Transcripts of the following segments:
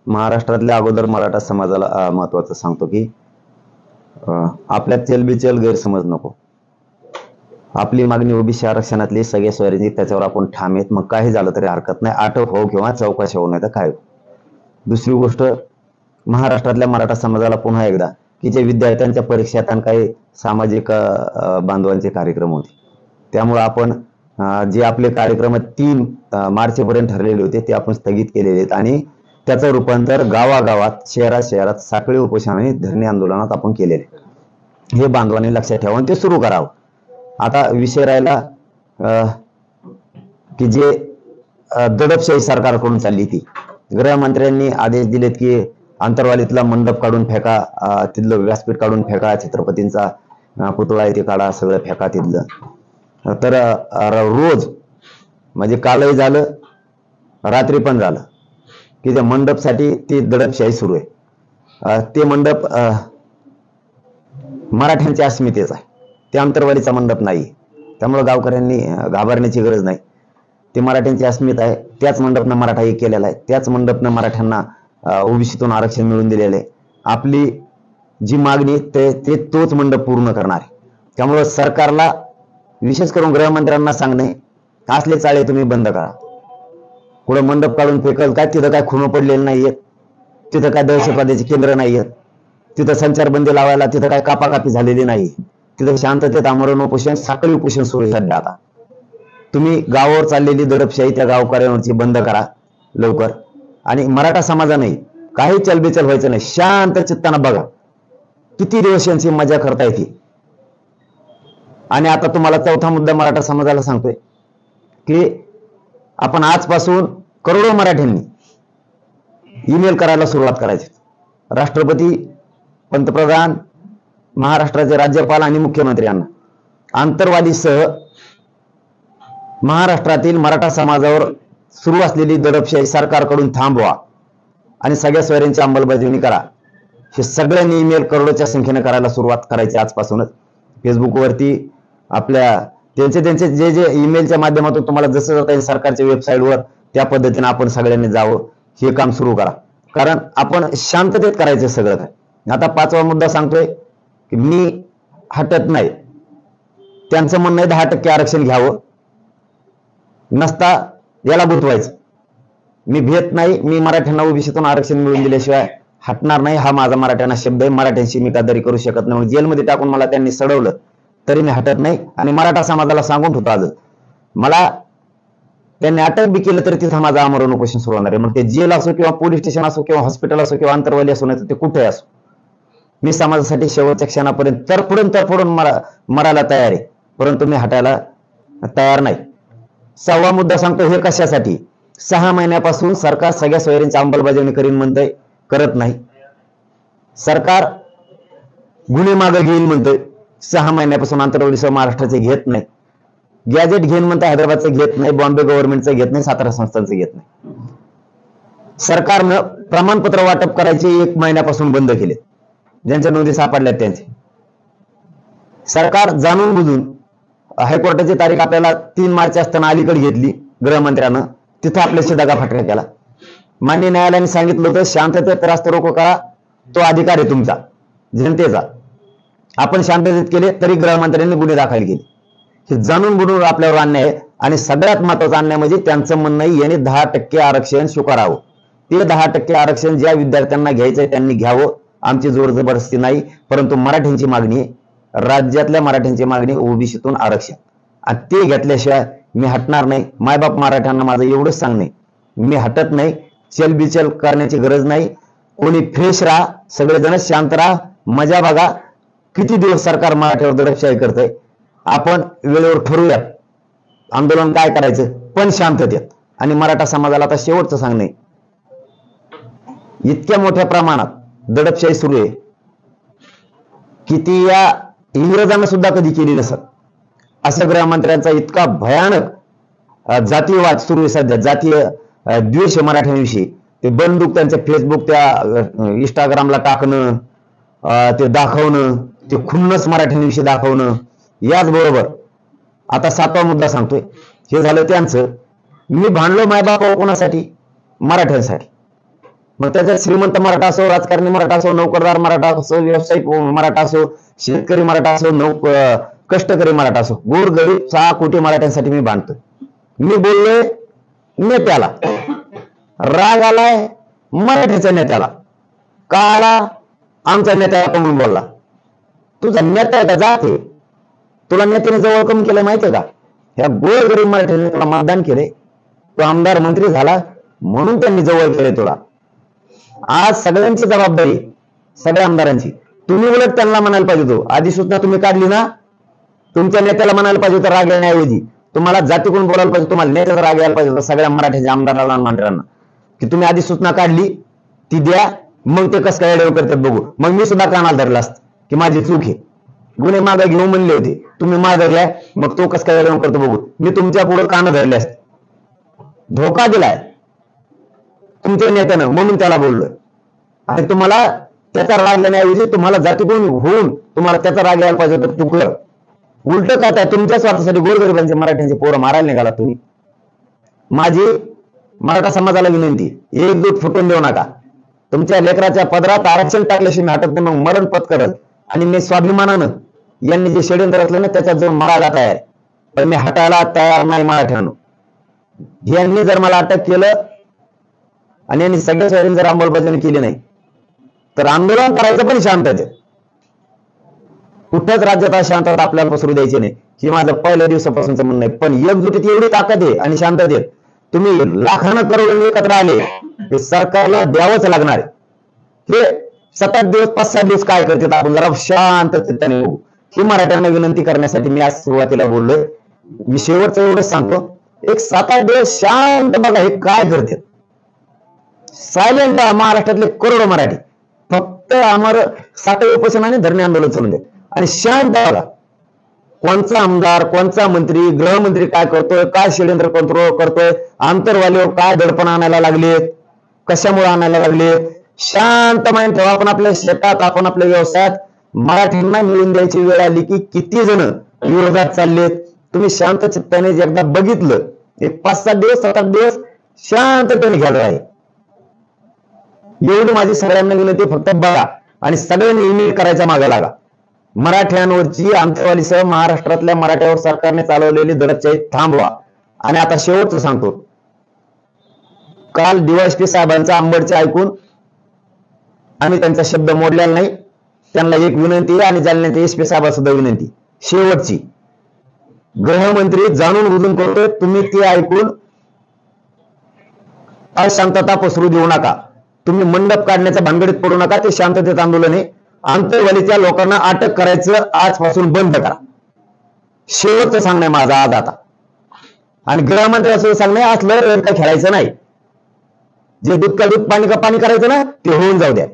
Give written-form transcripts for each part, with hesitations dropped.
महाराष्ट्रातल्या अगोदर मराठा समाजाला महत्वाचं सांगतो की आपल्यात चलबिचल गैरसमज नको. आपली मागणी ओबीसी आरक्षणातली सगळ्या सोयरीची त्याच्यावर आपण ठाम आहेत. मग काही झालं तरी हरकत नाही, अटक हो किंवा चौकशी होऊ, नाही तर काय. दुसरी गोष्ट, महाराष्ट्रातल्या मराठा समाजाला पुन्हा एकदा की जे विद्यार्थ्यांच्या परीक्षेत आणि काही सामाजिक बांधवांचे कार्यक्रम होते, त्यामुळे आपण जे आपले कार्यक्रम 3 मार्चपर्यंत ठरलेले होते ते आपण स्थगित केलेले आहेत आणि त्याचं रूपांतर गावागावात, शहरात साखळी उपोषण आणि धरणे आंदोलनात आपण केलेले. हे बांधवांनी लक्षात ठेवा आणि ते सुरू करावं. आता विषय राहिला की जे दडपशाही सरकारकडून चालली ती, गृहमंत्र्यांनी आदेश दिलेत की आंतरवालीतला मंडप काढून फेका, तिथलं व्यासपीठ काढून फेका, छत्रपतींचा पुतळा आहे ते काढा, सगळं फेका तिथलं. तर रोज म्हणजे कालही झालं, रात्री पण झालं की त्या मंडपसाठी ती दडपशाही सुरू आहे. ते मंडप मराठ्यांच्या अस्मितेचा आहे, ते आंतरवालीचा मंडप नाही. त्यामुळे गावकऱ्यांनी घाबरण्याची गरज नाही. ते मराठ्यांची अस्मिता आहे. त्याच मंडपनं मराठा एक केलेला आहे, त्याच मंडपनं मराठ्यांना ओबीसीतून आरक्षण मिळवून दिलेलं आहे. आपली जी मागणी ते तोच मंडप पूर्ण करणार आहे. त्यामुळे सरकारला, विशेष करून गृहमंत्र्यांना सांगणे, असले चाळे तुम्ही बंद करा. कुठं मंडप काढून फेकल काय, तिथं काय खुणं पडलेलं नाहीयेत, तिथं काय दहशतवाद्याची केंद्र नाहीयेत, तिथं संचारबंदी लावायला तिथं काय कापाकापी झालेली नाही, तिथं शांततेत आमरण उपोषण, साखळी उपोषण सुरू आहे सध्या. आता तुम्ही गावावर चाललेली दडपशाही त्या गावकऱ्यांवरची बंद करा लवकर. आणि मराठा समाजाने काही चलबिचल व्हायचं नाही, शांत चित्तानं बघा. किती दिवस यांची मजा करता येते. आणि आता तुम्हाला चौथा मुद्दा मराठा समाजाला सांगतोय की आपण आजपासून करोडो मराठ्यांनी ईमेल करायला सुरुवात करायची. राष्ट्रपती, पंतप्रधान, महाराष्ट्राचे राज्यपाल आणि मुख्यमंत्री यांना आंतरवादीसह महाराष्ट्रातील मराठा समाजावर सुरू असलेली दडपशाही सरकारकडून थांबवा आणि सगळ्या सोयऱ्यांची अंमलबजावणी करा. हे सगळ्यांनी ईमेल करोडोच्या संख्येने करायला सुरुवात करायची आजपासूनच. फेसबुकवरती आपल्या त्यांचे जे ईमेलच्या माध्यमातून तुम्हाला जसं जाता येईल सरकारच्या वेबसाईटवर, त्या पद्धतीने आपण सगळ्यांनी जावं, हे काम सुरू करा. कारण आपण शांततेत करायचं सगळं काय. आता 5वा मुद्दा सांगतोय की मी हटत नाही. त्यांचं म्हणणं आहे 10% आरक्षण घ्यावं, नसता याला गुंतवायचं. मी भेट नाही, मी मराठ्यांना ओबीसीतून आरक्षण मिळवून दिल्याशिवाय हटणार नाही, हा माझा मराठ्यांना शब्द आहे. मराठ्यांशी मी गद्दारी करू शकत नाही. जेलमध्ये टाकून मला त्यांनी सडवलं तरी मी हटत नाही. आणि मराठा समाजाला सांगून ठेवतो आज, मला त्यांनी अटक बी केलं तरी तिथं माझं आमरण उपोषण सुरू होणार आहे. मग ते जेल असो किंवा पोलीस स्टेशन असो किंवा हॉस्पिटल असो किंवा आंतरवाली असो, नाही तर ते कुठे असो, मी समाजासाठी शेवटच्या क्षणापर्यंत तरफडून मरायला तयार आहे, परंतु मी हटायला तयार नाही. 6वा मुद्दा सांगतो, हे कशासाठी? 6 महिन्यापासून सरकार सगळ्या सोयरींची अंमलबजावणी करीन म्हणतंय, करत नाही. सरकार गुन्हे मागे घेईल म्हणतंय, 6 महिन्यापासून आंतरवालीसह महाराष्ट्राचे घेत नाही. गॅजेट घेईन म्हणतं, हैदराबादचं घेत नाही, बॉम्बे गव्हर्नमेंटचं घेत नाही, सातारा संस्थांचं घेत नाही. सरकारनं प्रमाणपत्र वाटप करायचे 1 महिन्यापासून बंद केले, ज्यांच्या नोंदी सापडल्यात त्यांचे. सरकार जाणून बुजून हायकोर्टाची तारीख आपल्याला 3 मार्च असताना अलीकडे घेतली गृहमंत्र्यानं, तिथं आपल्याशी दगाफटका केला. मान्य न्यायालयाने सांगितलं होतं शांततेत रास्ता रोको करा, तो अधिकार आहे तुमचा, जनतेचा. आपण शांततेत केले तरी गृहमंत्र्यांनी गुन्हे दाखल केले. हे जाणून बुडून आपल्यावर अन्याय आहे. आणि सगळ्यात महत्वाचा अन्याय म्हणजे त्यांचं म्हणणं आहे याने 10% आरक्षण स्वीकारावं. ते 10% आरक्षण ज्या विद्यार्थ्यांना घ्यायचंय त्यांनी घ्यावं, आमची जोर जबरदस्ती नाही. परंतु मराठ्यांची मागणी आहे, राज्यातल्या मराठ्यांची मागणी ओबीसीतून आरक्षण, आणि ते घेतल्याशिवाय मी हटणार नाही. मायबाप मराठ्यांना माझं एवढंच सांगणे, मी हटत नाही. चलबिचल करण्याची गरज नाही. कोणी फ्रेश राहा, सगळेजण शांत राहा, मजा बघा. किती दिवस सरकार मराठ्यावर दडपशाही करतंय. आपण वेळेवर ठरवूयात आंदोलन काय करायचं, पण शांततेत. आणि मराठा समाजाला आता शेवटचं सांगणे, इतक्या मोठ्या प्रमाणात दडपशाही सुरू आहे की ती या इंग्रजांना सुद्धा कधी केली नसत. अशा गृहमंत्र्यांचा इतका भयानक जातीयवाद सुरू आहे सध्या, जातीय द्वेष मराठ्यांविषयी. ते बंदूक त्यांच्या फेसबुक, त्या इंस्टाग्रामला टाकणं, ते दाखवणं, ते खुन्नस मराठ्यांविषयी दाखवणं. याचबरोबर आता 7वा मुद्दा सांगतोय, हे झालं त्यांचं. मी भांडलो मायबाप कोणासाठी? मराठ्यांसाठी. मग त्याच्यात श्रीमंत मराठा असो, राजकारणी मराठा असो, नोकरदार मराठा असो, व्यावसायिक मराठा असो, शेतकरी मराठा असो, कष्टकरी मराठा असो, गोरगरीब 6 कोटी मराठ्यांसाठी मी बांधतो. मी बोललोय नेत्याला, राग आलाय मराठ्याच्या नेत्याला, का आला? आमचा नेत्याला कमून बोलला. तुझा नेता आहे का? जाते तुला नेत्याने जवळ कमी केलं माहितीये का? ह्या गोरगरीब मराठ्याने तुला मतदान केले, तो आमदार मंत्री झाला म्हणून त्यांनी जवळ केले तुला. आज सगळ्यांची जबाबदारी, सगळ्या आमदारांची. तुम्ही उलट त्यांना म्हणायला पाहिजे होतो, अधिसूचना तुम्ही काढली ना, तुमच्या नेत्याला म्हणायला पाहिजे होतं राग येण्याऐवजी तुम्हाला जातीकडून बोलायला पाहिजे, तुम्हाला नेत्याचा राग यायला पाहिजे होता सगळ्या मराठ्याच्या आमदाराला आणि मंत्र्यांना, की तुम्ही अधिसूचना काढली ती द्या, मग ते कसं काय करतात बघू. मग मी सुद्धा कानाला धरला असत की माझी चूक आहे, गुन्हे मागे घेऊन म्हणले होते, तुम्ही मागे घ्या, मग तो कसं काय करतो बघू. मी तुमच्या पुढे कान धरले असते. धोका दिलाय तुमच्या नेत्यानं म्हणून त्याला बोललोय. आणि तुम्हाला त्याचा राग येण्याऐवजी तुम्हाला जातीकडून होऊन तुम्हाला त्याचा राग यायला पाहिजे होता, चुकलं. उलट काय तुमच्या स्वार्थासाठी गोरगरिबांचे मराठ्यांचे पोरं मारायला निघाला तुम्ही. माझी मराठा समाजाला विनंती, एकजूट फुटून देऊ नका. तुमच्या लेकराच्या पदरात आरक्षण टाकल्याशिवाय मी हटत नाही, मग मरण पत्करत. आणि मी स्वाभिमानानं यांनी जे षडयंत्र असलं ना त्याच्यात जाऊन मरायला तयार, पण मी हटायला तयार नाही मराठ्यानं. यांनी जर मला अटक केलं आणि यांनी सगळ्या सोयरीने जर अंमलबजावणी केली नाही तर आंदोलन करायचं पण शांततेत. कुठंच राज्यात शांतता आपल्याला पसरू द्यायची नाही, हे माझं पहिल्या दिवसापासूनच म्हणणं आहे. पण एकजुटीत एवढी ताकद आहे आणि शांततेत तुम्ही लाखानं करोड एकत्र आले, हे सरकारला द्यावंच लागणार आहे. हे 7 दिवस 5-6 दिवस काय करतात आपण जरा शांत चित्ताने बघू, ही मराठ्यांना विनंती करण्यासाठी मी आज सुरुवातीला बोललोय. मी शेवटचं एवढंच सांगतो, एक 7-8 दिवस शांत बघा हे काय करतात. सायलेंट महाराष्ट्रातले करोडो मराठी फक्त आम्हाला साखळी उपोषण आणि धरणे आंदोलन चालू दे आणि शांत बघा कोणचा आमदार, कोणचा मंत्री, गृहमंत्री काय करतोय, काय षडयंत्र करतोय, आंतरवालीवर काय दडपण आणायला लागलेत, कशामुळे आणायला लागलेत. शांत माइंड ठेवा. आपण आपल्या शेतात, आपण आपल्या व्यवसायात मराठ्यांना मिळून द्यायची वेळ आली की किती जण विरोधात चाललेत. तुम्ही शांत चित्ताने एकदा बघितलं, एक 5-7 दिवस 7-8 दिवस शांततेने घ्यायला आहे. एवढी माझी सगळ्यांना विनंती, फक्त बघा आणि सगळ्यांनी इमेल करायच्या मागे लागा. मराठ्यांवरची आंतरवालीसह महाराष्ट्रातल्या मराठ्यावर सरकारने चालवलेली दडपशाही थांबवा. आणि आता शेवटचं सांगतो, काल DYSP साहेबांचा अंबडचे ऐकून आम्ही त्यांचा शब्द मोडलेला नाही. त्यांना एक विनंती आणि जालन्याच्या SP साहेबांना सुद्धा विनंती, शेवटची. गृहमंत्री जाणून बुजून करतोय, तुम्ही ती ऐकून अशांतता पसरू देऊ नका. तुम्ही मंडप काढण्याच्या भानगडीत पडू नका. ते शांततेत आंदोलन आहे. आंतरवालीच्या लोकांना अटक करायचं आजपासून बंद करा. शेवटचं सांगणं माझा आज आता. आणि गृहमंत्री असं सांगणं असलं रंग खेळायचं नाही. जे दूध का दूध पाणी का पाणी करायचं ना ते होऊन जाऊ द्या,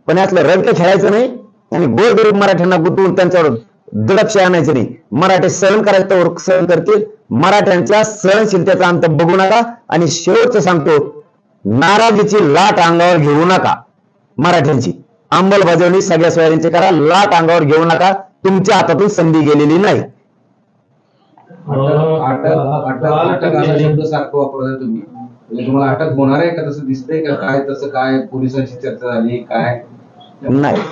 पण यातलं रंग खेळायचं नाही. आणि गोरगरीब मराठ्यांना गुंतवून त्यांच्यावर दडपशाही आणायचं नाही. मराठी सहन करायचं तर सहन करतील. मराठ्यांच्या सहनशीलतेचा अंत बघू नका. आणि शेवटचं सांगतो, नाराजीची लाट अंगावर घेऊ नका. मराठ्यांची अंमलबजावणी सगळ्या सोयऱ्यांची करा. लाट अंगावर घेऊ नका. तुमच्या हातातून संधी गेलेली नाही. अटक असा शब्द सारखं वापरता तुम्ही, म्हणजे तुम्हाला अटक होणार आहे का तसं दिसतंय का? काय तसं काय पोलिसांची चर्चा झाली काय? नाही,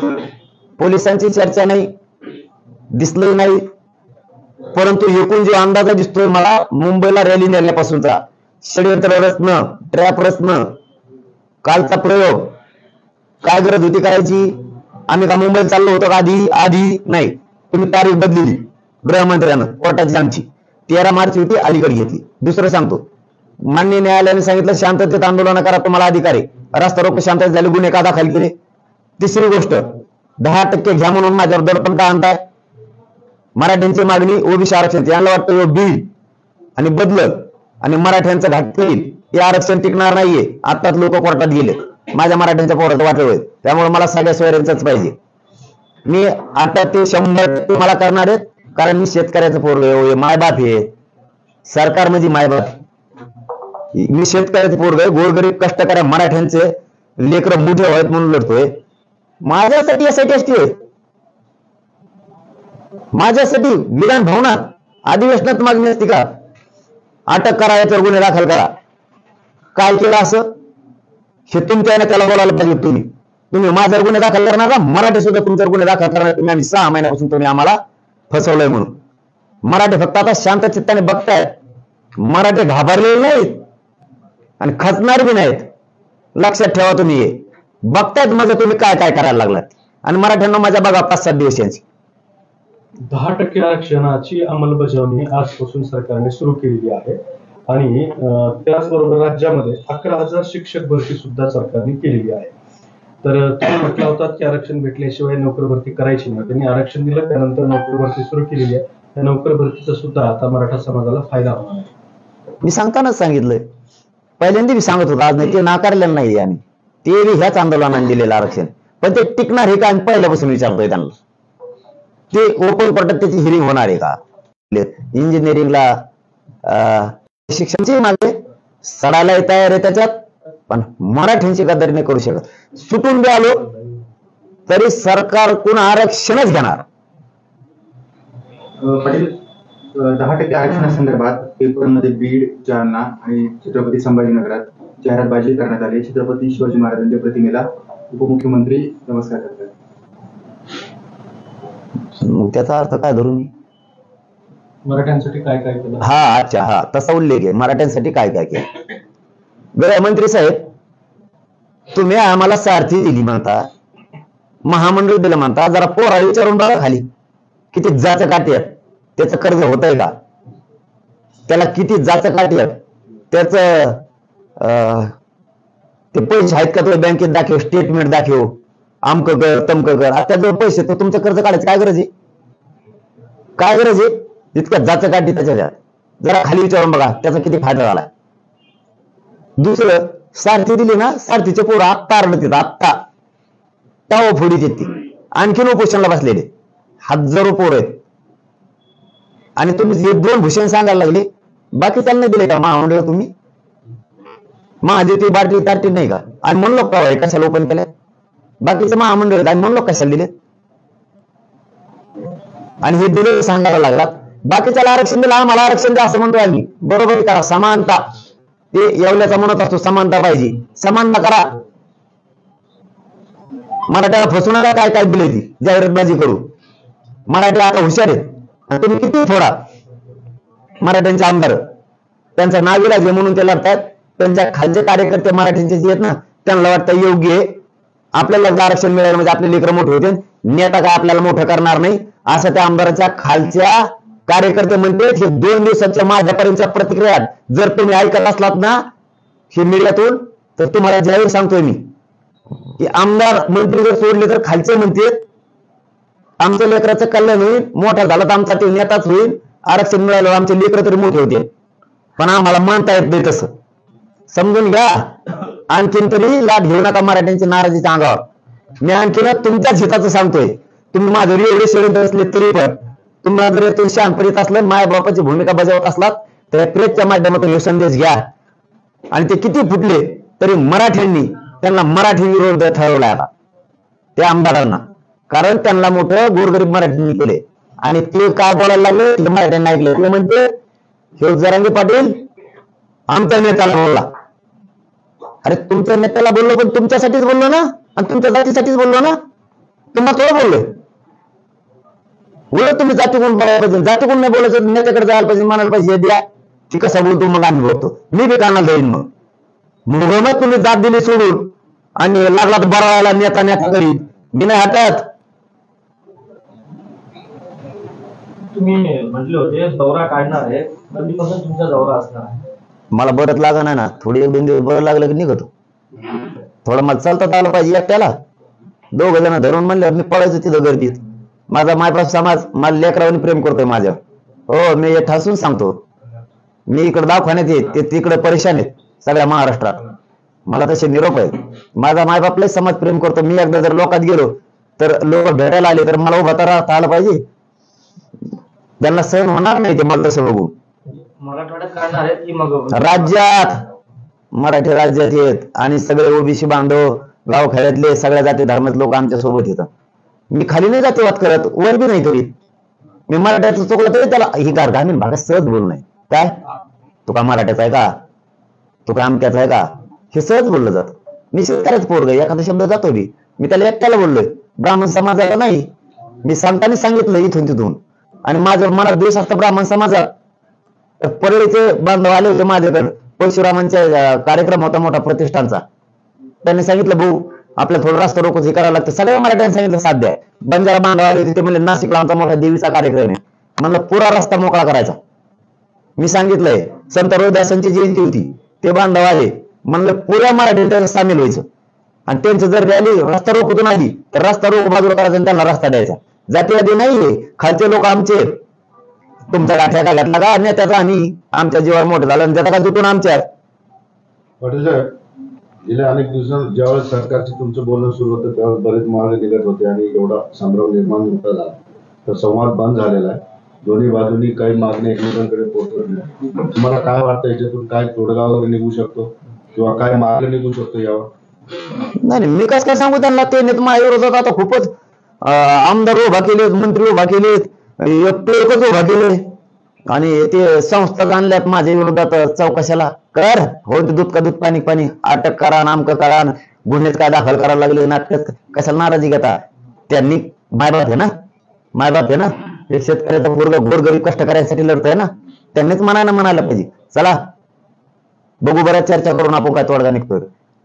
पोलिसांची चर्चा नाही, दिसलं नाही. परंतु एकूण जो अंदाजा दिसतोय मला मुंबईला रॅली नेण्यापासूनचा, षडयंत्र रचणं, ट्रॅप रचणं, कालचा प्रयोग, काय गरज होती करायची? आम्ही का मुंबईत चाललो होतो का? आधी नाही. तुम्ही तारीख बदलली गृहमंत्र्यानं, कोर्टाची आमची 13 मार्च होती, अलीकडे घेतली. दुसरं सांगतो, मान्य न्यायालयाने सांगितलं शांततेत आंदोलन करा, तुम्हाला अधिकार आहे. रस्ता रोको शांततेत झाले, गुन्हे का दाखल केले. तिसरी गोष्ट, 10% घ्या म्हणून माझ्यावर दडपण का आणताय? मराठ्यांची मागणी ओबीसी आरक्षण, यांना वाटतं बिल आणि बदल आणि मराठ्यांचं घाट केली, हे आरक्षण टिकणार नाहीये. आताच लोक कोर्टात गेले, माझ्या मराठ्यांच्या पोरात वाटलं होईल. त्यामुळे मला सगळ्या सोयऱ्यांचंच पाहिजे. मी आता ते 100% मला करणार आहेत, कारण मी शेतकऱ्याचं पोरग, मायबाप आहे. सरकार म्हणजे मायबाप, मी शेतकऱ्याचं पोरग, गोरगरीब कष्टकऱ्या मराठ्यांचे लेकर मोठे व्हावेत म्हणून लढतोय. माझ्यासाठी यासाठी असते, माझ्यासाठी विधान भवनात अधिवेशनात मागणी असते का? अटक करा, याच्यावर गुन्हे दाखल करा. काय केलं असं हे तुमच्या त्याला बोलायला पाहिजे. तुम्ही माझ्यावर गुन्हे दाखल करणार का? मराठी सुद्धा तुमच्यावर गुन्हे दाखल करणार. तुम्ही आम्ही 6 महिन्यापासून तुम्ही आम्हाला फसवलंय म्हणून. मराठी फक्त आता शांत चित्ताने बघतायत. मराठी घाबरलेले नाहीत आणि खचणार बी नाहीत. लक्षात ठेवा तुम्ही हे बघतायत माझं तुम्ही काय काय करायला लागलात. आणि मराठ्यांना माझ्या बघा 5-7 दिवस यांची 10% आरक्षणाची अंमलबजावणी आजपासून सरकारने सुरू केलेली आहे आणि त्याचबरोबर राज्यामध्ये 11,000 शिक्षक भरती सुद्धा सरकारने केलेली आहे. तर तुम्ही म्हटलं होतात की आरक्षण भेटल्याशिवाय नोकर भरती करायची नाही. त्यांनी आरक्षण दिलं, त्यानंतर नोकर भरती सुरू केलेली आहे. त्या नोकर भरतीचा सुद्धा आता मराठा समाजाला फायदा होणार आहे. मी सांगतानाच सांगितलंय. पहिल्यांदा मी सांगत होतो, आज नाही ते नाकारलेलं नाही आम्ही. ते बी ह्याच आंदोलनाने दिलेलं आरक्षण. पण ते टिकणार हे का आम्ही पहिल्यापासून विचारतोय त्यांना. ते ओपन कोर्टात त्याची हिअरिंग होणार आहे का? इंजिनिअरिंगला शिक्षणाची मागे सडायला तयार आहे त्याच्यात. पण मराठ्यांची गद्दारी नाही करू शकत. सुटून बी आलो तरी सरकार कोण आरक्षणच घेणार. पाटील, 10% आरक्षणासंदर्भात पेपरमध्ये बीड, जालना आणि छत्रपती संभाजीनगरात जाहिरातबाजी करण्यात आली. छत्रपती शिवाजी महाराजांच्या प्रतिमेला उपमुख्यमंत्री नमस्कार करतात. मग त्याचा अर्थ काय धरून मी? मराठ्यांसाठी काय काय केलं? हा, अच्छा, हा, तसा उल्लेख आहे. मराठ्यांसाठी काय काय केलं. गृहमंत्री साहेब, तुम्ही आम्हाला सारथी दिली म्हणता, महामंडळ दिलं म्हणता. जरा पोरा विचारून बघा खाली किती जाच काठी आहेत. त्याचं कर्ज होत आहे का? त्याला किती जाच काठी आहेत? त्याच ते पैसे आहेत का? तो बँकेत दाखव, स्टेटमेंट दाखव, आमक कर तमक कर. आता जर पैसे तर तुमचं कर्ज काढायचं काय गरज आहे? काय गरज आहे? इतक्या जाच काठी त्याच्या. जरा खाली विचारून बघा त्याचा किती फायदा झाला. दुसरं, सारथी दिली ना, सारथीचे पोरं आत्ता आरडत येतात. आत्ता टाव फोडीत येते. आणखीन उपोषणला बसलेले हजारो पोरं आहेत. आणि तुम्ही हे 2 भूषण सांगायला लागले, बाकी त्यांना दिले का महामंडळ? तुम्ही महादेवी बाटली तारटी नाही का? आणि म्हणलो का कशाला ओपन केलं? बाकीचं महामंडळ आणि म्हणलो कशाला दिले? आणि हे दिले सांगायला लागलात. बाकीच्याला आरक्षण दिलं, आम्हाला आरक्षण द्या असं म्हणतो आम्ही. बरोबर करा, समानता. ते येवल्याचा म्हणत असतो समानता पाहिजे. समानता करा. मराठ्याला फसवणारा काय काय दिले ती जाहिरातबाजी करू. मराठी आता हुशार आहेत. तुम्ही किती थोडा मराठ्यांचे आमदार त्यांचा नाविलाज आहे म्हणून ते लढतात. त्यांच्या खालचे कार्यकर्ते मराठ्यांचे जे आहेत ना, त्यांना वाटतं योग्य आहे आपल्याला आरक्षण मिळालं म्हणजे आपले लेकरं मोठे होते. नेता काय आपल्याला मोठं करणार नाही असं त्या आमदाराच्या खालच्या कार्यकर्ते म्हणते. हे 2 दिवसाच्या माझ्यापर्यंतच्या प्रतिक्रिया जर तुम्ही ऐकत असलात ना हे मीडियातून, तर तुम्हाला जाहीर सांगतोय मी की आमदार मंत्री जर सोडले तर खालचे म्हणते आमच्या लेकराचं कल्याण होईल, मोठा झाला तर आमचा ते नेताच होईल, आरक्षण मिळालं आमचे लेकर तरी मोठे होते. पण आम्हाला मानता येत नाही तसं. समजून घ्या. आणखीन तरी लाट घेऊ नका मराठ्यांची नाराजीच्या अंगावर. मी आणखीन तुमच्याच हिताचं सांगतोय. तुम्ही माझे एवढे षडयंत्र असले तरी पण तुम्हाला जर तुम्ही शहाणपणीत असलं, माय बापाची भूमिका बजावत असलात तर प्रेसच्या माध्यमातून हे संदेश घ्या. आणि ते किती फुटले तरी मराठ्यांनी त्यांना मराठी विरोध ठरवला आता त्या आमदारांना. कारण त्यांना मोठं गोरगरीब मराठ्यांनी केले. आणि ते काय बोलायला लागले मराठ्यांनी ऐकले. ते म्हणते हे जरांगे पाटील आमच्या नेत्याला बोलला. अरे तुमच्या नेत्याला बोललो पण तुमच्यासाठीच बोललो ना, आणि तुमच्या जातीसाठीच बोललो ना. तुम्हाला थोडं बोललोय. बोलत तुम्ही जातीगुण बघायला पाहिजे. जातीगुण नाही बोलायचं, नेत्याकडे जायला पाहिजे, म्हणायला पाहिजे द्या. ती कसा बोलतो मग आम्ही बोलतो. मी बी कानाला जाईन. मग तुम्ही जात दिली सोडून आणि लागला तर बरावायला नेता नेता करी मी नाही हातात. तुम्ही म्हटले होते दौरा काढणार आहे, कधीपासून तुमचा दौरा असणार आहे? मला बरंच लागा नाही ना. थोडी 1-2 दिवस बरं लागलं की निघतो. थोडं मला चालतात आलं पाहिजे एकट्याला. 2 जण धरून म्हणलं मी पळायचो तिथं गर्दीत. माझा मायबाप समाज मला लेकरावानी प्रेम करतोय माझ्या. हो, मी हे ठासून सांगतो. मी इकडे दवाखान्यात येत, ते तिकडे परेशान आहेत सगळ्या महाराष्ट्रात. मला तसे निरोप आहेत. माझा मायबापलाही समाज प्रेम करतो. मी एकदा जर लोकात गेलो तर लोक भेटायला आले तर मला उभा राहता आलं पाहिजे. त्यांना सहन होणार नाही ते मला तसं बघू. मराठवाड्यात काढणार आहेत की मग राज्यात? मराठी राज्यात येत आणि सगळे ओबीसी बांधव गावखेड्यातले सगळ्या जाती धर्मात लोक आमच्या सोबत येतात. मी खाली नाही जातीवाद करत, वर बी नाही करीत. मी मराठ्याचं चुकलं तरी त्याला ही ग्रामीण भागात सहज बोलू नये. काय तू का मराठ्याचा आहे का? तो काय अमक्याचा आहे का, हे सहज बोललं जातं. मी शेतकऱ्याच पोरग, एखादा शब्द जातो मी त्याला एकट्याला बोललोय, ब्राह्मण समाजाला नाही. मी सांगताना सांगितलं इथून तिथून. आणि माझं मला द्वेष असतं ब्राह्मण समाजात. परळीचे बांधव आले होते माझ्याकडे, परशुरामांचा कार्यक्रम होता मोठा प्रतिष्ठानचा. त्यांनी सांगितलं भाऊ आपल्याला थोडं रस्ता रोकोच हे करायला लागतं. सगळ्या मराठ्यांनी सांगितलं साध्य आहे. बंजारा बांधव आले होते, ते म्हणजे नाशिकला आमचा मोठा देवीचा कार्यक्रम आहे. म्हणलं पुरा रस्ता मोकळा करायचा. मी सांगितलंय संत रोहिदासांची जयंती होती, ते बांधव आले, म्हणलं पुऱ्या मराठ्यांनी सामील व्हायचं. आणि त्यांचं जर रॅली रस्ता रोखून आली तर रस्ता रोख बाजूला करायचा आणि त्यांना रस्ता द्यायचा. जातीवादी नाहीये, खालचे लोक आमचे. तुमचा गाठ्या घातला का नेत्याचा, आम्ही आमच्या जीवावर मोठं झालं आणि त्याचा का जुटून आमच्यात. पाटील साहेब, गेल्या अनेक दिवसांत ज्यावेळेस सरकारशी तुमचं बोलणं सुरू होतं त्यावेळेस बरेच मार्ग निघत होते आणि एवढा संभ्रम निर्माण होत आला तर संवाद बंद झालेला आहे. दोन्ही बाजूंनी काही मागणी एकमेकांकडे पोहोचत नाही. तुम्हाला काय वाटतं याच्यातून काय तोडगा वगैरे निघू शकतो किंवा काय मार्ग निघू शकतो यावर? नाही मी कसं काय सांगू त्यांना, ते नेत माझ्या विरोधात आता खूपच आमदार उभा केलेत, मंत्री उभा केलेत, एकच उभा केले आणि ते संस्था आणल्यात माझ्या विरोधात चौकशाला. कर हो ते दूध का दूध पाणी पाणी, अटक करा, नामकं करा, गुन्हे काय दाखल करायला लागले, नाटक कशाला नाराजी घेता. त्यांनी मायबाप आहे ना, मायबाप आहे ना, एक शेतकऱ्याचा पोरगा गोरगरीब कष्ट करायसाठी लढतोय ना, त्यांनीच म्हणायला पाहिजे चला बघू, बऱ्याच चर्चा करून आपण काय तोडगा निघतोय.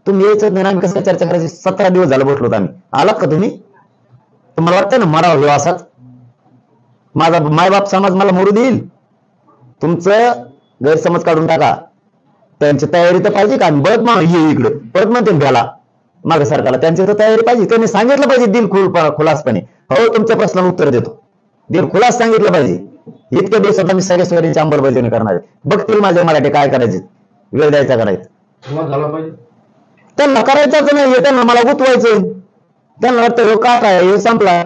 तुम्ही यायचं नाही ना, आम्ही कसं चर्चा करायची, 17 दिवस झालं बसलो आम्ही. आलात का तुम्ही? तुम्हाला वाटतं ना मरावा असाच माझा मायबाप समाज मला मरू देईल? तुमचं गैरसमज काढून टाका. त्यांची तयारी तर पाहिजे का? बघ मग ये इकडे परत म्हणते घ्याला मागे सरकारला, त्यांची तर तयारी पाहिजे. त्यांनी सांगितलं पाहिजे दिल खुलासपणे, हो तुमच्या प्रश्नाला उत्तर देतो, दिल खुलास सांगितलं पाहिजे. इतक्या दिवसात आम्ही सगळ्या सोयरींची अंमलबजावणी करणार आहे. बघतील माझे मराठी काय करायचे, वेळ द्यायचा करायचं झाला पाहिजे. त्यांना करायचंच नाही, त्यांना मला गुतवायचं. त्यांना वाटतं हो का काय हे संपला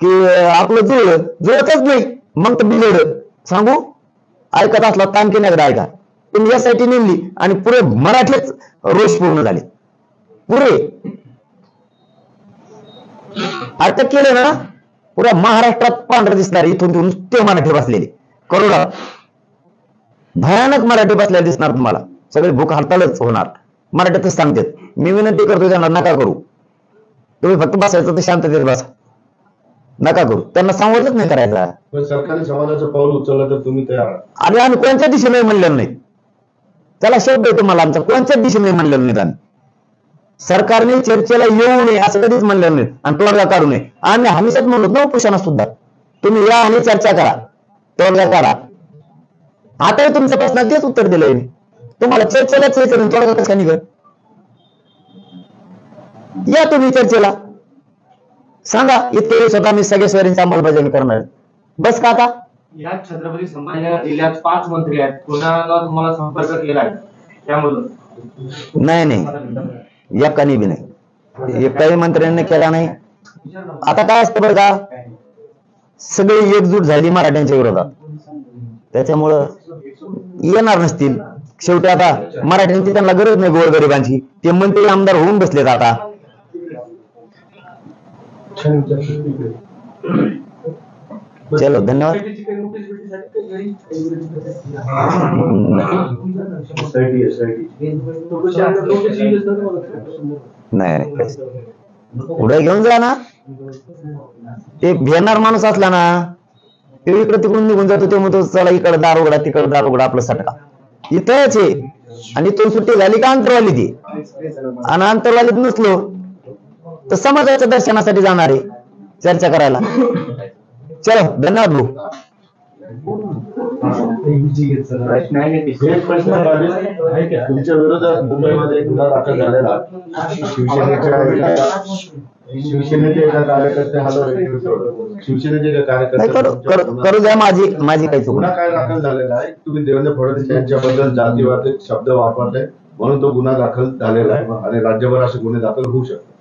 की आपलं जुळतच नाही, मग तर बिघड. सांगू ऐकत असला ताण की नाही ऐका. तुम्ही यासाठी नेमली आणि पुरे मराठीच रोष पूर्ण झाले, पुरे अटक केले ना, पुऱ्या महाराष्ट्रात पांढरं दिसणार. इथून ते मराठी बसलेले करोडा भयानक मराठी बसलेले दिसणार तुम्हाला. सगळे भूक हरतालच होणार. मराठीतच सांगतात. मी विनंती करतो त्यांना नका करू, तुम्ही फक्त बसायचं तर शांततेत बसा, नका करू. त्यांना संवादच नाही करायचा. पण सरकारने समाजाचं पाऊल उचललं तर तुम्ही तयार आहात? आणि आम्ही कोणत्या दिशेने म्हणलेलं नाही, त्याला शब्द आहे तुम्हाला आमचा, कोणत्याच दिशेने म्हणलेलं नाही. आम्ही सरकारने चर्चेला येऊ नये असं कधीच म्हणलेलं नाही आणि तोडगा काढू नये. आम्ही हमेशाच म्हणलो ना उपोषणात सुद्धा, तुम्ही या आणि चर्चा करा, तोडगा काढा. आताही तुमच्या प्रश्नात तेच उत्तर दिलंय मी तुम्हाला, चर्चेलाच यायचं तोडगा कसा निघत. या तुम्ही चर्चेला, सांगा इतके दिवसात आम्ही सगळ्या सोयरींची अंमलबजावणी करणार. बस का आता या छत्रपती संभाजीनगर जिल्ह्यात 5 मंत्री आहेत, कोणाला तुम्हाला संपर्क केला आहे त्यामधून? नाही एकाने बी नाही, एकाही मंत्र्यांनी केला नाही. आता काय असतं बरं का, सगळी एकजूट झाली मराठ्यांच्या विरोधात, त्याच्यामुळं येणार नसतील. शेवटी आता मराठ्यांची त्यांना गरज नाही गोरगरिबांची, ते मंत्री आमदार होऊन बसलेत आता. चलो धन्यवाद. नाही पुढे घेऊन जा ना, ते भेटणार माणूस असला ना ते इकडे तिकडून निघून जातो. ते म्हणतो चला इकडे दार उघडा तिकडे दार उघडा, आपलं सटका इथंच आहे. आणि इथून सुट्टी झाली का अंतरवाली ती, आणि अंतरवालीत नसलो तर समाजाच्या दर्शनासाठी जाणार आहे चर्चा करायला. चलो धन्यवाद भाऊ. एक प्रश्न तुमच्या विरोधात मुंबईमध्ये एक गुन्हा दाखल झालेला, शिवसेनेचे एका कार्यकर्ते शिवसेनेचे करू द्या, माझी काही चूक. गुन्हा काय दाखल झालेला आहे, तुम्ही देवेंद्र फडणवीस यांच्याबद्दल जातीवादी शब्द वापरले म्हणून तो गुन्हा दाखल झालेला आहे आणि राज्यभर असे गुन्हे दाखल होऊ शकतात.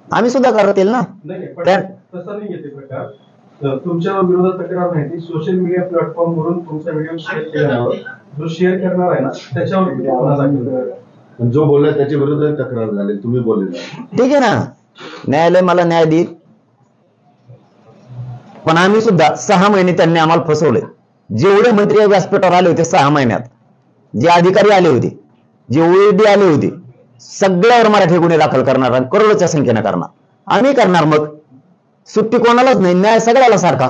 आम्ही सुद्धा करतील ना. तसा नाही येते प्रकार. तुमच्या विरोधात तक्रार नाही, ती सोशल मीडिया प्लॅटफॉर्म वरून तुमचा व्हिडिओ शेअर केल्यावर जो शेअर करणार आहे ना त्याच्यावर गुन्हा दाखल करा. जो बोलला त्याच्या विरोधात तक्रार झाली, तुम्ही बोलले ठीक आहे ना, न्यायालय मला न्याय देईल. पण आम्ही सुद्धा 6 महिने त्यांनी आम्हाला फसवले. जेवढे मंत्री व्यासपीठावर आले होते 6 महिन्यात, जे अधिकारी आले होते जे OED आले होते सगळ्यावर मराठी गुन्हे दाखल करणार आणि करोडोच्या संख्येने करणार. आम्ही करणार, मग सुट्टी कोणालाच नाही, न्याय सगळ्याला सारखा,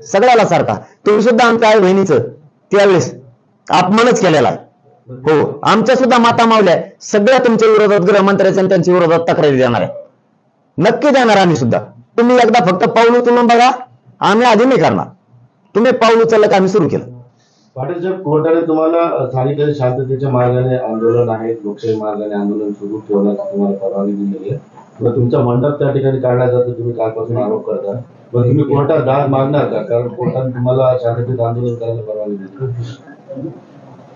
सगळ्याला सारखा. तुम्ही सुद्धा आमच्या आई बहिणीचं त्यावेळेस अपमानच केलेला आहे. हो, आमच्या सुद्धा माता मावल्या सगळ्या तुमच्या विरोधात गृहमंत्र्याच्या आणि त्यांच्या विरोधात तक्रारी देणार आहे, नक्की देणार आम्ही सुद्धा. तुम्ही एकदा फक्त पाऊल उचलून बघा, आम्ही आधी नाही करणार. तुम्ही पाऊल उचललं का आम्ही सुरू केलं. पाटील साहेब, कोर्टाने तुम्हाला सांगितलं शांततेच्या मार्गाने आंदोलन आहे, लोकशाही मार्गाने आंदोलन सुरू ठेवण्याची तुम्हाला परवानगी दिलेली आहे. मग तुमचा मंडप त्या ठिकाणी काढण्याचा तुम्ही कालपासून आरोप करता, मग तुम्ही कोर्टात दाद मागणार का? कारण कोर्टाने तुम्हाला शांततेत आंदोलन करायला परवानगी दिली.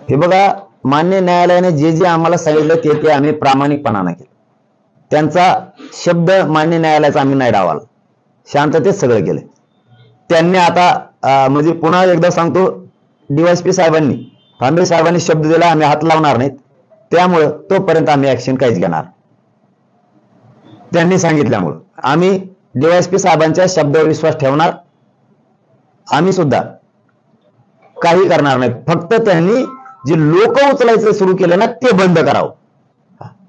हे बघा, मान्य न्यायालयाने जे जे आम्हाला सांगितलं ते आम्ही प्रामाणिकपणाने केलं. त्यांचा शब्द मान्य न्यायालयाचा आम्ही नाही डावाला, शांततेत सगळं केलं. त्यांनी आता म्हणजे पुन्हा एकदा सांगतो, DYSP साहेबांनी, फांबे साहेबांनी शब्द दिला आम्ही हात लावणार नाहीत, त्यामुळं तोपर्यंत आम्ही ऍक्शन काहीच घेणार. त्यांनी सांगितल्यामुळं आम्ही DYSP साहेबांच्या शब्दावर विश्वास ठेवणार. आम्ही सुद्धा काही करणार नाही. फक्त त्यांनी जे लोक उचलायचं सुरू केलं ना ते बंद करावं,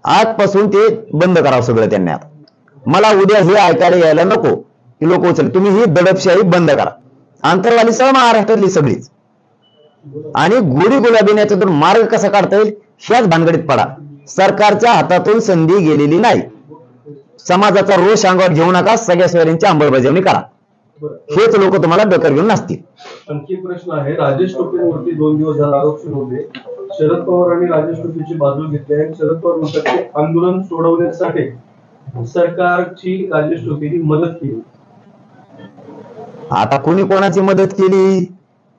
आजपासून ते बंद करावं सगळं त्यांनी. आता मला उद्या हे ऐकायला यायला नको की लोक उचल. तुम्ही ही दडपशाही बंद करा, आंतरवाली सह महाराष्ट्रातली सगळीच. आणि गोरी गुलाबीने याच्यातून मार्ग कसा काढता येईल ह्याच भानगडीत पडा. सरकारच्या हातातून संधी गेलेली नाही. समाजाचा रोष अंगावर घेऊ नका, सगळ्या सोयऱ्यांची अंमलबजावणी करा. हेच लोक तुम्हाला डोक्यावर घेऊन नसतील. आणखी प्रश्न आहे, राजेश टोपेंवरती 2 दिवस झाला आरोप सुरू होते. शरद पवारांनी राजेश टोपेंची बाजू घेतली आणि शरद पवार म्हणतात की आंदोलन सोडवण्यासाठी सरकारची राजेश टोपेंनी मदत केली. आता कोणी कोणाची मदत केली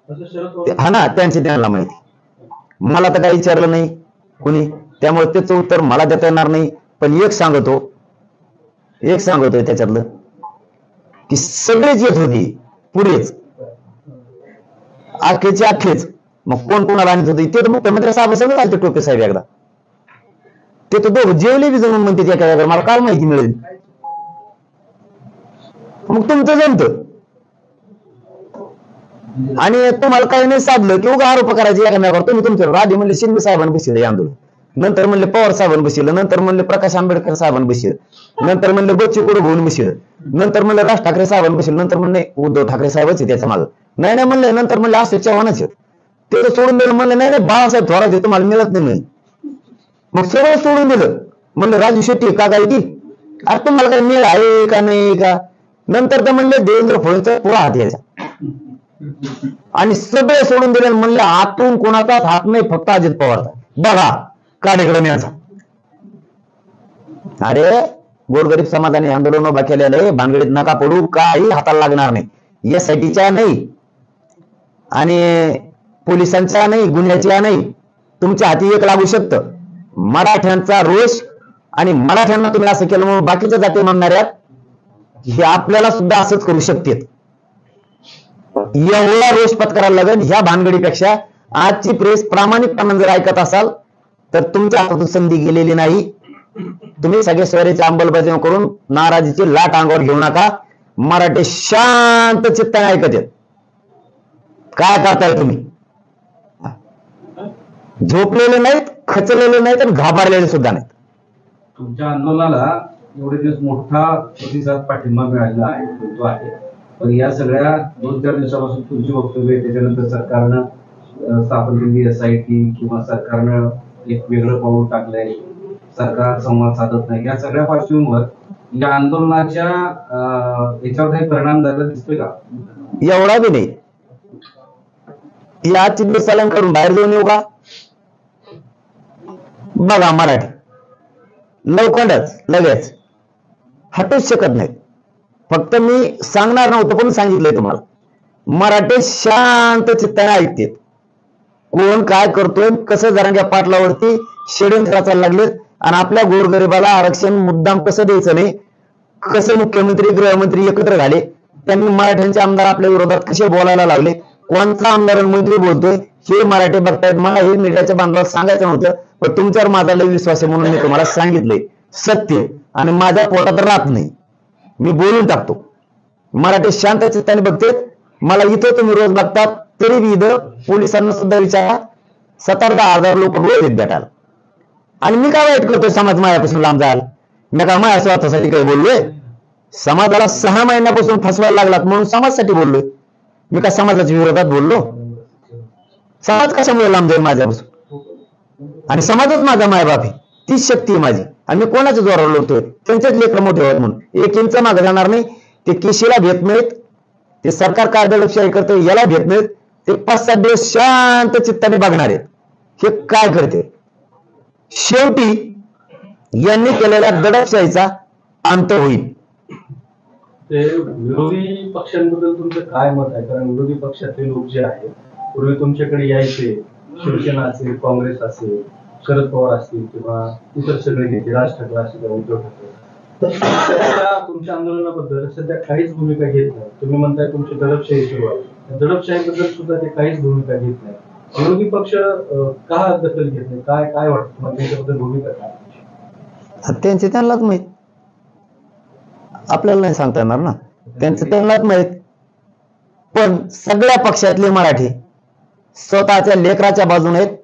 असं शरद पवार हा ना, त्यांना माहिती. मला तर काही विचारलं नाही कोणी, त्यामुळे त्याचं उत्तर मला देता येणार नाही. पण एक सांगतोय त्याच्यातलं की सगळेच येत होती पुढेच, अखेच. मग कोण कोणाला आणत होते ते तर मुख्यमंत्री साहेब सगळं आलते. टोपे साहेब एकदा ते तर दोघं जेवले बी जमून म्हणते एका, मला काय माहिती मिळेल. मग तुमचं जमतं आणि तुम्हाला काही नाही साधलं की उगा आरोप करायचे एकामेकावर. तुम्ही तुमच्यावर आधी म्हणले शिंदे साहेबांनी बसले आंदोलन, नंतर म्हणले पवार साहेबांनी बसलं, नंतर म्हणले प्रकाश आंबेडकर साहेबांनी बसलं, नंतर म्हणले बच्चू कडू घेऊन बसलं, नंतर म्हणले राज ठाकरे साहेबांनी बसलं, नंतर म्हणले उद्धव ठाकरे साहेबच त्याच्या मागं नाही म्हणले, नंतर म्हणले अशोक चव्हाणच ते सोडून दिलं. म्हणलं नाही बाळासाहेब थोरात तुम्हाला मिळत नाही. मग सगळं सोडून दिलं. म्हणलं राजू शेट्टी का काय येतील, अरे तुम्हाला काही मिळ आहे का नाही का. नंतर तर म्हणले देवेंद्र फडणवीसचा पुरा हात यायचा आणि सगळे सोडून दिले. म्हणलं आतून कोणाचाच हात नाही, फक्त अजित पवारचा. बघा काढेकडे न्यायचा. अरे गोरगरीब समाजाने आंदोलन उभा केलेलं आहे, भानगडीत नका पडू, काही हाताला लागणार नाही. यासाठीच्या नाही आणि पोलिसांच्या नाही, गुन्ह्याच्या नाही, तुमच्या हाती एक लागू शकतं. मराठ्यांचा रोष आणि मराठ्यांना तुम्ही असं केलं म्हणून बाकीच्या जाती म्हणणाऱ्या हे आपल्याला सुद्धा असंच करू शकतात. एवढा रोष पत्करायला लागेल. ह्या भानगडीपेक्षा आजची प्रेस प्रामाणिकपणे जर ऐकत असाल तर तुमच्या हातातून संधी गेलेली नाही. तुम्ही सगळे सोयरीची अंमलबजावणी करून नाराजीची लाट अंगावर घेऊ नका. मराठी शांत चित्ताने ऐकत आहेत. काय करताय तुम्ही, झोपलेले नाहीत, खचलेले नाहीत आणि घाबरलेले सुद्धा नाहीत. तुमच्या आंदोलनाला एवढे दिवस मोठा प्रतिसाद पाठिंबा मिळालेला आहे. पण या सगळ्या 2-4 दिवसापासून तुमची वक्तव्य, त्याच्यानंतर सरकारनं स्थापन केलेली SIT किंवा सरकारनं एक वेगळं पाऊल टाकलंय, सरकार संवाद साधत नाही, या सगळ्या पार्श्वभूमीवर या आंदोलनाच्या याच्यावर काही परिणाम झाला दिसतोय का? एवढा बी नाही. या आजची दिवस सलाम करून बाहेर जाऊन येऊ का? बघा मराठी लवकरच लगेच हटूच शकत नाहीत. फक्त मी सांगणार नव्हतं पण सांगितलंय तुम्हाला. मराठी शांत चित्ताने ऐकते. कोण काय करतोय, कसं जरांग्या पाटलावरती षडयंत्र करायला लागले आणि आपल्या गोरगरिबाला आरक्षण मुद्दाम कसं द्यायचं नाही, कसं मुख्यमंत्री गृहमंत्री एकत्र झाले, त्यांनी मराठ्यांचे आमदार आपल्या विरोधात कसे बोलायला लागले, कोणता आमदार मंत्री बोलतोय हे मराठी बघतायत. मला हे मीडियाच्या बांधवाला सांगायचं नव्हतं, पण तुमच्यावर माझा लय विश्वास आहे म्हणून मी तुम्हाला सांगितलंय. सत्य आणि माझ्या पोटात राहत नाही, मी बोलून टाकतो. मराठी शांत चित्ताने बघते. मला इथं तुम्ही रोज बघतात तरी बी इथं पोलिसांना सुद्धा विचारा, 7-10 हजार लोक रोज येत भेटायला. आणि मी काय वाईट करतोय समाज मायापासून लांब जायला? मी काय माया स्वतःसाठी काही बोललोय? समाजाला 6 महिन्यापासून फसवायला लागलात म्हणून समाजासाठी बोललोय. मी काय समाजाच्या विरोधात बोललो? समाज कशामुळे लांब जाईल माझ्यापासून? आणि समाजच माझा मायबाप आहे, तीच शक्ती आहे माझी. आणि मी कोणाच्या जोरावर लढतोय? त्यांचेच लेकरं मोठे होत म्हणून. 1 इंच मागे जाणार नाही. ते केशीला भेट मिळत, ते सरकार काय दडपशाही करते याला भेट मिळत, ते 5-7 दिवस शांत चित्ताने बघणार आहेत हे काय करते. शेवटी यांनी केलेल्या दडपशाहीचा अंत होईल. ते विरोधी पक्षांबद्दल तुमचं काय मत आहे? कारण विरोधी पक्षातले लोक जे आहेत पूर्वी तुमच्याकडे यायचे, शिवसेना असेल, काँग्रेस असेल, शरद पवार असतील किंवा इतर सगळे नेते, राज ठाकरे असतील, उद्धव ठाकरे, तुमच्या आंदोलनाबद्दल सध्या काहीच भूमिका घेत नाही. तुम्ही म्हणताय तुमची दडपशाही सुरू आहे, दडपशाहीबद्दल सुद्धा ते काहीच भूमिका घेत नाही. विरोधी पक्ष का दखल घेत नाही? काय वाटतं तुम्हाला त्यांच्याबद्दल भूमिका काय? त्यांचे त्यांनाच माहित, आपल्याला नाही सांगता येणार ना. त्यांचं त्यांनाच माहित. पण सगळ्या पक्षातले मराठी स्वतःच्या लेकराच्या बाजूने आहेत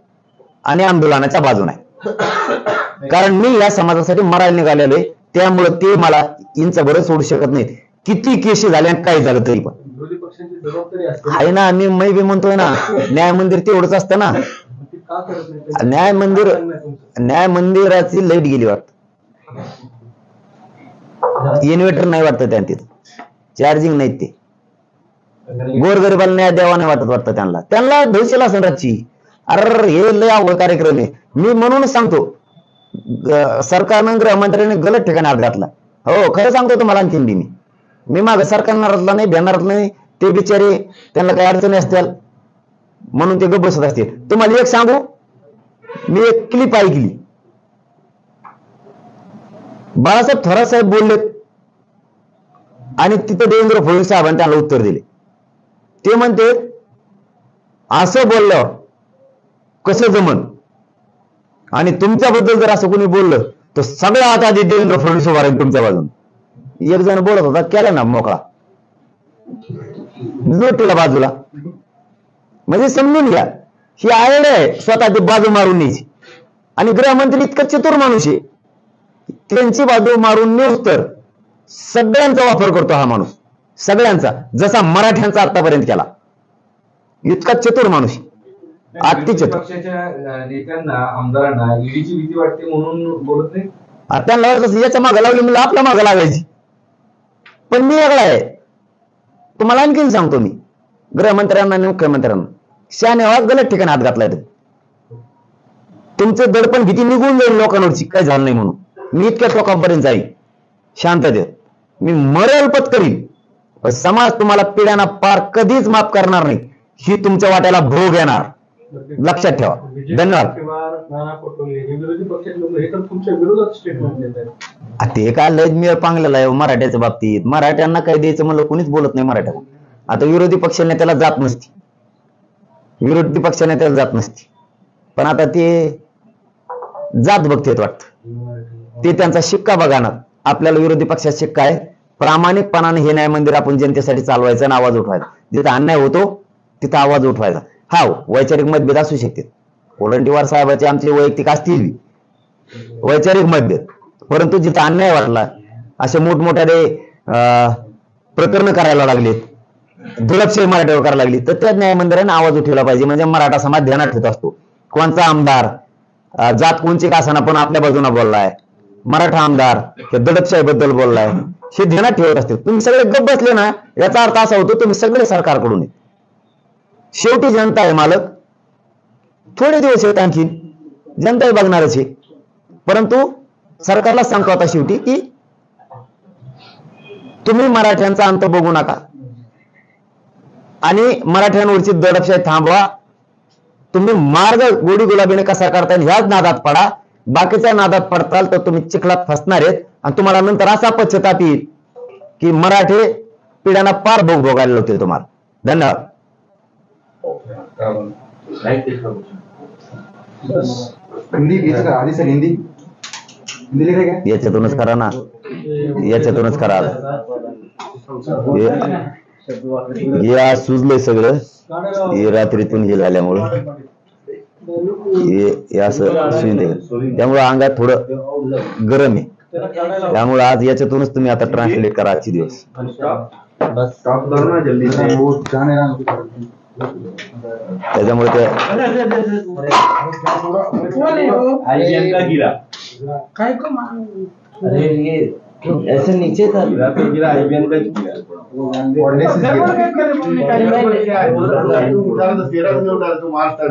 आणि आंदोलनाच्या बाजूने आहेत. कारण मी या समाजासाठी मरायला निघालेलो आहे, त्यामुळे ते मला इंचभर सोडू शकत नाहीत. किती केशी झाल्या काय झालं तरी पण विरोधी पक्षांची जबाबदारी असते आहे ना. मी बी म्हणतोय ना, न्याय मंदिर तेवढंच असतं ना. ती का करत नाही? न्याय मंदिराची लाईट गेली वाटत, इन्व्हर्टर नाही वाटतं त्यांना, चार्जिंग नाही. ते गोरगरिबाला न्याय द्यावा नाही वाटतं त्यांना धैर्यशील असेल रातची. अरे हे लय अवघड कार्यक्रम आहे. मी म्हणून सांगतो, सरकारनं गृहमंत्र्यांनी गलत ठिकाणी हात घातला. हो खरं सांगतो तुम्हाला. आणखीन मी माग सरकारनारातला नाही, भेटणारातला नाही. ते बिचारे त्यांना काही अडचणी असतील म्हणून ते गप्प बसत असतील. तुम्हाला एक सांगू, मी एक क्लिप ऐकली. बाळासाहेब थोरात साहेब बोललेत आणि तिथं देवेंद्र फडणवीस साहेबांनी त्यांना उत्तर दिले. ते म्हणते असं बोललं कसं जमन, आणि तुमच्याबद्दल जर असं कोणी बोललं तर सगळ्या आता आधी देवेंद्र फडणवीस उभा राहील तुमच्या बाजून. एक जण बोलत होता, केला ना मोकळा नोटीला बाजूला. म्हणजे समजून घ्या, ही आयडिया आहे स्वतःची बाजू मारून न्यायची. आणि गृहमंत्री इतका चतुर माणूस आहे, त्यांची बाजू मारून नेऊस तर सगळ्यांचा वापर करतो हा माणूस, सगळ्यांचा, जसा मराठ्यांचा आतापर्यंत केला. इतका चतुर माणूस, अति चतुर. पक्षाच्या नेत्यांना, आमदारांना ईडीची भीती वाटते म्हणून बोलत नाही. त्यांना याच्या मागे लावली म्हणजे आपल्या मागे लागायची. पण मी वेगळा आहे. तुम्हाला आणखीन सांगतो, मी गृहमंत्र्यांना आणि मुख्यमंत्र्यांना शाने आवाज गलत ठिकाणी हात घातलाय. तुमचं दडपण भीती निघून जाईल लोकांवरची, काय झालं नाही म्हणून. मी इतक्या टोकापर्यंत जाईल शांततेत. मी मरेल पत्करील, समाज तुम्हाला पिढ्यांना पार कधीच माफ करणार नाही. ही तुमच्या वाट्याला भोग येणार, लक्षात ठेवा. धन्यवाद. विरोधी पक्षाचे लोक हे तर तुमच्या विरोधात स्टेटमेंट देत आहेत. ते काय लय मेळ पांगलेला आहे मराठ्याच्या बाबतीत. मराठ्यांना काय द्यायचं म्हणलं कोणीच बोलत नाही मराठ्याला. आता विरोधी पक्ष नेत्याला जात नसती, विरोधी पक्ष नेत्याला जात नसती, पण आता ते जात बघतेत वाटतं. ते त्यांचा शिक्का बघा ना. आपल्याला विरोधी पक्षात शिक्का आहे, प्रामाणिकपणाने हे न्याय मंदिर आपण जनतेसाठी चालवायचं आणि आवाज उठवायचा. जिथं अन्याय होतो तिथं आवाज उठवायचा. हा वैचारिक मतभेद असू शकते, कोलंटीवार साहेबांचे आमचे वैयक्तिक असतील वैचारिक मतभेद, परंतु जिथं अन्याय वाटला, असे मोठमोठ्याने प्रकरण करायला लागलेत, दडपशाही मराठ्यावर करायला लागली, तर त्या न्याय मंदिराने आवाज उठवला पाहिजे. म्हणजे मराठा समाज ध्यानात ठेवत असतो. कोणचा आमदार जात कोणची का असताना पण आपल्या बाजूने बोललाय, मराठा आमदार दडपशाही बद्दल बोललाय, हे ध्यानात ठेवत असते. तुम्ही सगळे गप्प बसले ना, याचा अर्थ असा होतो तुम्ही सगळे सरकारकडून आहे. शेवटी जनता आहे मालक. थोडे दिवस आहेत आणखी, जनता बघणारच आहे. परंतु सरकारला सांगतो आता शेवटी की तुम्ही मराठ्यांचा अंत बघू नका आणि मराठ्यांवरची दडपशाही थांबवा. तुम्ही मार्ग गोडी गुलाबीने कसा करता येईल ह्याच नादात पडा. बाकीच्या नादात पडताल तर तुम्ही चिखलात फसणार आहेत आणि तुम्हाला नंतर असा पश्चाताप येईल की मराठे पिढ्यांना पार भोग भोगायला होतील तुम्हाला. धन्यवाद. हिंदी घ्यायचं का आधी? सर हिंदी लिहिलं काय? याच्यातूनच करा ना, याच्यातूनच करा. हे आज सुजलंय सगळं, हे रात्रीतून हे झाल्यामुळं. हे असं शिवून देईल. त्यामुळे अंगात थोडं गरम आहे. त्यामुळे आज याच्यातूनच तुम्ही आता ट्रान्सलेट करा आजचे दिवस. त्याच्यामुळे ते ऐसे नीचे था मार्च